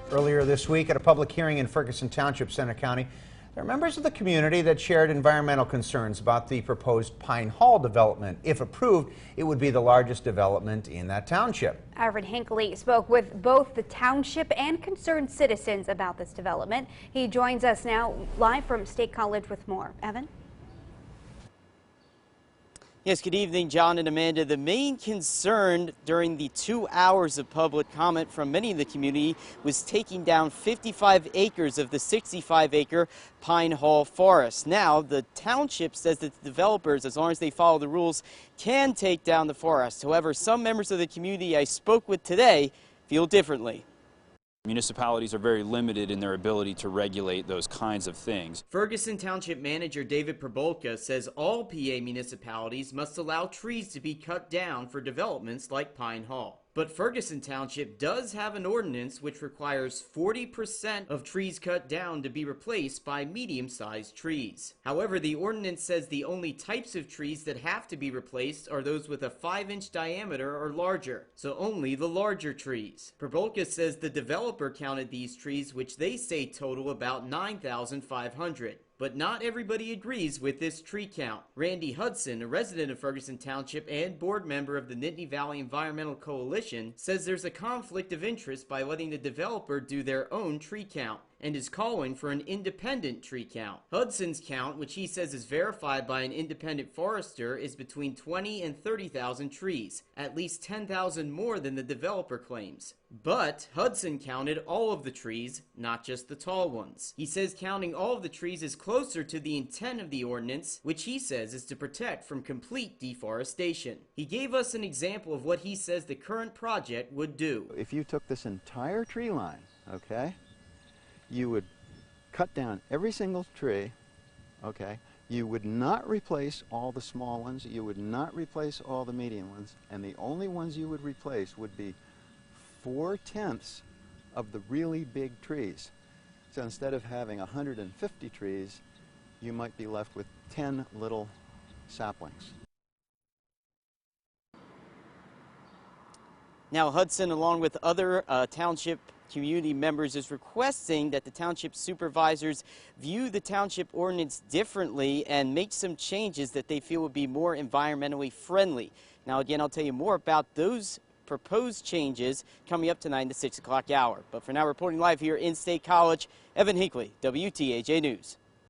Earlier this week at a public hearing in Ferguson Township, Center County, there are members of the community that shared environmental concerns about the proposed Pine Hall development. If approved, it would be the largest development in that township. Evan Hinckley spoke with both the township and concerned citizens about this development. He joins us now live from State College with more. Evan? Yes, good evening, John and Amanda. The main concern during the 2 hours of public comment from many in the community was taking down 55 acres of the 65-acre Pine Hall forest. Now, the township says that the developers, as long as they follow the rules, can take down the forest. However, some members of the community I spoke with today feel differently. Municipalities are very limited in their ability to regulate those kinds of things. Ferguson Township Manager David Probolka says all PA municipalities must allow trees to be cut down for developments like Pine Hall. But Ferguson Township does have an ordinance which requires 40% of trees cut down to be replaced by medium-sized trees. However, the ordinance says the only types of trees that have to be replaced are those with a 5-inch diameter or larger, so only the larger trees. Probolka says the developer counted these trees, which they say total about 9,500. But not everybody agrees with this tree count. Randy Hudson, a resident of Ferguson Township and board member of the Nittany Valley Environmental Coalition, says there's a conflict of interest by letting the developer do their own tree count, and is calling for an independent tree count. Hudson's count, which he says is verified by an independent forester, is between 20 and 30,000 trees, at least 10,000 more than the developer claims. But Hudson counted all of the trees, not just the tall ones. He says counting all of the trees is closer to the intent of the ordinance, which he says is to protect from complete deforestation. He gave us an example of what he says the current project would do. If you took this entire tree line, okay, you would cut down every single tree, okay? You would not replace all the small ones, you would not replace all the medium ones, and the only ones you would replace would be 4/10 of the really big trees. So instead of having 150 trees, you might be left with 10 little saplings. Now, Hudson, along with other township community members, is requesting that the township supervisors view the township ordinance differently and make some changes that they feel would be more environmentally friendly. Now, again, I'll tell you more about those proposed changes coming up tonight in the 6 o'clock hour. But for now, reporting live here in State College, Evan Hinckley, WTAJ News.